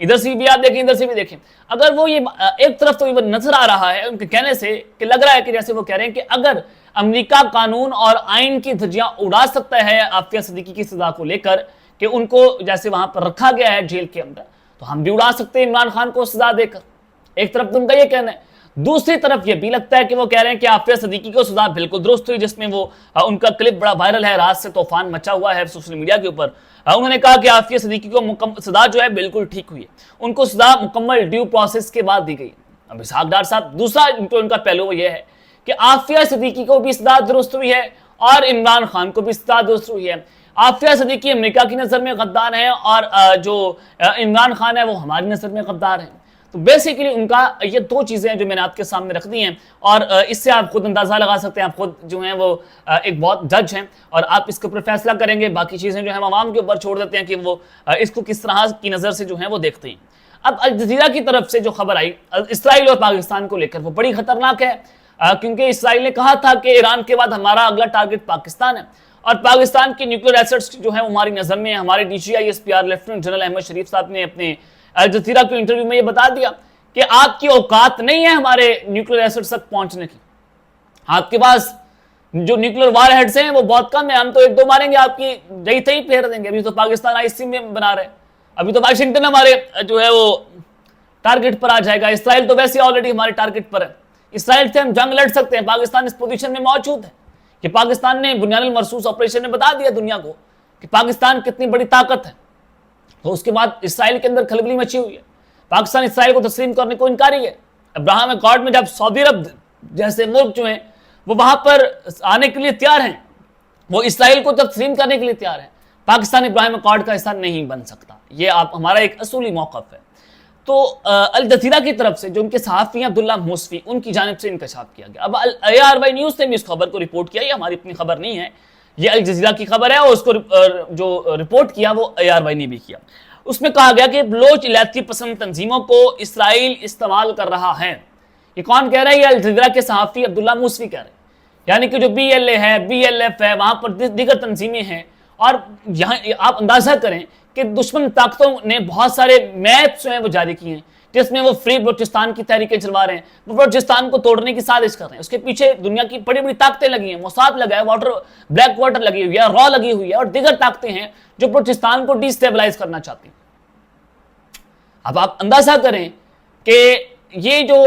ادھر سے بھی آپ دیکھیں ادھر سے بھی دیکھیں. اگر وہ یہ ایک طرف تو یہ نظر آ رہا ہے ان کے کہنے سے کہ لگ رہا ہے کہ جیسے وہ کہہ رہے ہیں کہ اگر امریکہ قانون اور آئین کی دھجیاں اڑا سکتا ہے عافیہ صدیقی کی سزا کو لے کر کہ ان کو جیسے وہاں پر رکھا گیا ہے جیل کے اندر, تو ہم بھی اڑا سکتے ہیں عمران خان کو سزا دے کر. ایک طرف تو ان کا یہ کہنا ہے. دوسری طرف یہ بھی لگتا ہے کہ وہ کہہ رہے ہیں کہ عافیہ صدیقی کو سزا بالکل درست ہوئی, جس میں وہ ان کا کلپ بڑا وائرل ہے, رات سے طوفان مچا ہوا ہے سوشل میڈیا کے اوپر. انہوں نے کہا کہ عافیہ صدیقی کو سزا جو ہے بالکل ٹھیک ہوئی ہے, ان کو سزا مکمل ڈیو پروسیس کے بعد دی گئی. اب اسحاق ڈار صاحب دوسرا ان کا پہلو وہ یہ ہے کہ عافیہ صدیقی کو بھی سزا درست ہوئی ہے اور عمران خان کو بھی سزا درست ہوئی ہے. عافیہ صدیقی امریکہ کی نظر میں غدار ہیں اور جو عمران خان ہے وہ ہماری نظر میں غدار ہیں. تو بیسیکلی ان کا یہ دو چیزیں جو میں نے آپ کے سامنے رکھ دی ہیں, اور اس سے آپ خود اندازہ لگا سکتے ہیں. آپ خود جو ہیں وہ ایک بہت جج ہیں اور آپ اس کے اوپر فیصلہ کریں گے. باقی چیزیں جو ہیں عوام کے اوپر چھوڑ دیتے ہیں کہ وہ اس کو کس طرح کی نظر سے جو ہیں وہ دیکھتے ہیں. اب الجزیرہ کی طرف سے جو خبر آئی اسرائیل اور پاکستان کو لے کر, وہ بڑی خطرناک ہے, کیونکہ اسرائیل نے کہا تھا کہ ایران کے بعد ہمارا اگلا ٹارگٹ پاکستان ہے, اور پاکستان کی نیوکلیئر ایسٹس جو ہیں وہ ہماری نظر میں ہیں. ہمارے DGISPR لیفٹیننٹ جنرل احمد شریف صاحب نے اپنے الجزیرہ کے انٹرویو میں یہ بتا دیا کہ آپ کی اوقات نہیں ہے ہمارے نیوکلیئر ایسٹس تک پہنچنے کی. آپ کے پاس جو نیوکلیئر وار ہیڈز ہیں وہ بہت کم ہیں, ہم تو ایک دو ماریں گے آپ کی جئی تھی پھیر دیں گے. ابھی تو پاکستان IC میں بنا رہے ہیں, ابھی تو واشنگٹن ہمارے جو ہے وہ ٹارگٹ پر آ جائے گا. اسرائیل تو ویسے آلریڈی ہمارے ٹارگٹ پر ہے. اسرائیل سے ہم جنگ لڑ سکتے ہیں. پاکستان اس پوزیشن میں موجود ہے کہ پاکستان نے بنیاد المرصوص آپریشن میں بتا دیا دنیا کو کہ پاکستان کتنی بڑی طاقت ہے. تو اس کے بعد اسرائیل کے اندر کھلبلی مچی ہوئی ہے. پاکستان اسرائیل کو تسلیم کرنے کو انکاری ہے. ابراہیم اکارڈ میں جب سعودی عرب جیسے ملک جو ہیں وہ وہاں پر آنے کے لیے تیار ہیں, وہ اسرائیل کو تسلیم کرنے کے لیے تیار ہیں, پاکستان ابراہیم اکارڈ کا حصہ نہیں بن سکتا. یہ ہمارا ایک اصولی موقف ہے. تو الجزیرہ کی طرف سے جو ان کے صحافی ہیں عبداللہ موسوی, ان کی جانب سے انکشاف کیا گیا. اب ARY نیوز نے بھی اس خبر کو رپورٹ کیا, یہ ہماری اپنی خبر نہیں ہے, یہ الجزیرہ کی خبر ہے, اور اس کو جو رپورٹ کیا وہ ARY نے بھی کیا. اس میں کہا گیا کہ بلوچ علیحدگی پسند تنظیموں کو اسرائیل استعمال کر رہا ہے. یہ کون کہہ رہا ہے؟ یہ الجزیرہ کے صحافی عبداللہ موسوی کہہ رہے ہیں. یعنی کہ جو BLA ہے, BLF ہے, وہاں پر دیگر تنظیمیں ہیں, اور یہاں آپ اندازہ کریں کہ دشمن طاقتوں نے بہت سارے میپس جو ہیں وہ جاری کیے ہیں جس میں وہ فری بلوچستان کی تحریکیں چلوا رہے ہیں, وہ بلوچستان کو توڑنے کی سازش کر رہے ہیں. اس کے پیچھے دنیا کی بڑی بڑی طاقتیں لگی ہیں, موساد لگا ہے, بلیک واٹر لگی ہوئی ہے, را لگی ہوئی ہے, اور دیگر طاقتیں ہیں جو بلوچستان کو ڈی سٹیبلائز کرنا چاہتی ہیں. اب آپ اندازہ کریں کہ یہ جو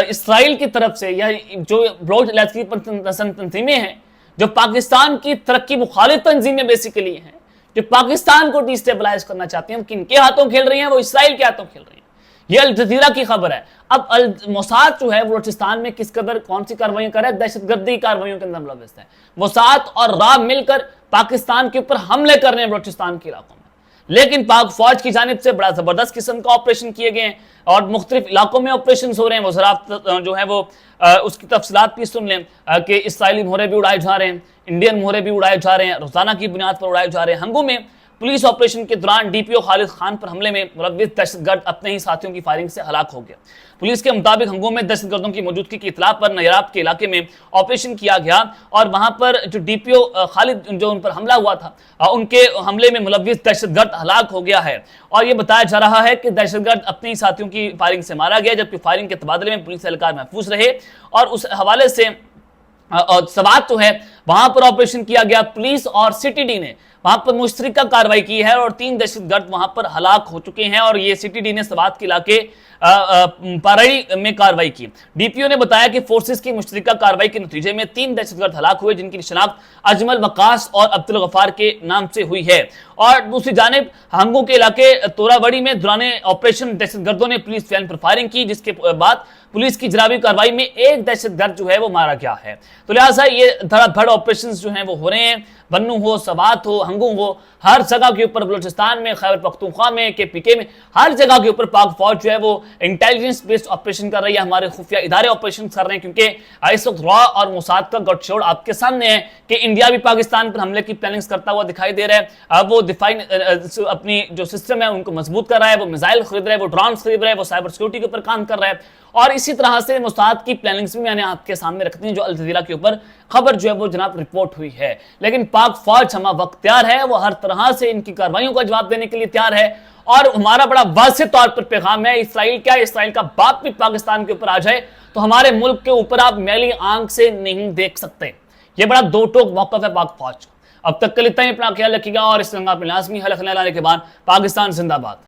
اسرائیل کی طرف سے یا جو بلوچ علیحدگی پسند تنظیمیں ہیں, جو پاکستان کی ترقی مخالف تنظیمیں بیسیکلی ہیں, جو پاکستان کو ڈی سٹیبلائز کرنا چاہتے ہیں, کن کے ہاتھوں کھیل رہی ہیں؟ وہ اسرائیل کے ہاتھوں کھیل رہی ہیں. یہ الجزیرہ کی خبر ہے. اب موساد جو ہے بلوچستان میں کس قدر کون سی کارروائیاں کر رہا ہے؟ دہشت گردی کارروائیوں کے اندر ملوث ہے. موساد اور را مل کر پاکستان کے اوپر حملے کر رہے ہیں بلوچستان کے علاقوں میں. لیکن پاک فوج کی جانب سے بڑا زبردست قسم کا آپریشن کیے گئے ہیں, اور مختلف علاقوں میں آپریشنز ہو رہے ہیں. وہ ذرا جو ہے وہ اس کی تفصیلات بھی سن لیں کہ اسرائیلی مہرے بھی اڑائے جا رہے ہیں, انڈین مہرے بھی اڑائے جا رہے ہیں, روزانہ کی بنیاد پر اڑائے جا رہے ہیں. ہنگو میں پولیس آپریشن کے دوران DPO خالد خان پر حملے میں ملوث دہشت گرد اپنے ہی ساتھیوں کی فائرنگ سے ہلاک ہو گیا. پولیس کے مطابق ہنگو میں دہشت گردوں کی موجودگی کی اطلاع پر نیراب کے علاقے میں آپریشن کیا گیا, اور وہاں پر جو DPO خالد جو ان پر حملہ ہوا تھا, ان کے حملے میں ملوث دہشت گرد ہلاک ہو گیا ہے. اور یہ بتایا جا رہا ہے کہ دہشت گرد اپنے ہی ساتھیوں کی فائرنگ سے مارا گیا, جبکہ فائرنگ کے تبادلے میں پولیس اہلکار محفوظ رہے. اور اس حوالے سے سوات جو ہے وہاں پر آپریشن کیا گیا. پولیس اور CTD نے وہاں پر مشترکہ کاروائی کی ہے, اور 3 دہشت گرد وہاں پر ہلاک ہو چکے ہیں, اور یہ CTD نے سوات کے علاقے پارڑی میں کاروائی کی. DPO نے بتایا کہ فورسز کی مشترکہ کاروائی کے نتیجے میں 3 دہشت گرد ہلاک ہوئے, جن کی شناخت اجمل وقاص اور عبدالغفار کے نام سے ہوئی ہے. اور دوسری جانب ہنگو کے علاقے توراوڑی میں دوران آپریشن دہشت گردوں نے پولیس وین پر فائرنگ کی, جس کے بعد پولیس کی جنابی کاروائی میں ایک دہشت گرد جو ہے وہ مارا گیا ہے. تو لہٰذا یہ دھڑا دھڑ آپریشنز جو ہیں وہ ہو رہے ہیں. بنو ہو, سوات ہو, ہنگو ہو, ہر جگہ کے اوپر, بلوچستان میں, خیبر پختونخوا میں, KPK میں, ہر جگہ کے اوپر پاک فوج جو ہے وہ انٹیلیجنس بیسڈ آپریشن کر رہی ہے. ہمارے خفیہ ادارے آپریشن کر رہے ہیں, کیونکہ اس وقت را اور موساد کا گٹ چھوڑ آپ کے سامنے ہے کہ انڈیا بھی پاکستان پر حملے کی پلاننگز کرتا ہوا دکھائی دے رہا ہے. وہ دفاعی اپنی جو سسٹم ہے ان کو مضبوط کر رہا ہے, وہ میزائل خرید رہا ہے, وہ ڈرونز خرید رہا ہے, وہ سائبر سیکورٹی کے اوپر کام کر رہا ہے. اور اسی طرح سے موساد کی پلاننگز بھی میں نے آپ کے سامنے رکھتی ہیں جو الجزیرہ کے اوپر خبر جو ہے وہ جناب رپورٹ ہوئی ہے. لیکن پاک فوج ہمہ وقت تیار ہے, وہ ہر طرح سے ان کی کارروائیوں کا جواب دینے کے لیے تیار ہے, اور ہمارا بڑا واضح طور پر پیغام ہے, اسرائیل کیا اسرائیل کا باپ بھی پاکستان کے اوپر آ جائے تو ہمارے ملک کے اوپر آپ میلی آنکھ سے نہیں دیکھ سکتے. یہ بڑا دو ٹوک موقف ہے پاک فوج کا. اب تک کے لیے اتنا ہی, اپنا خیال رکھیے گا اور اس رنگا پہ لازمی حل لانے کے بعد پاکستان زندہ باد.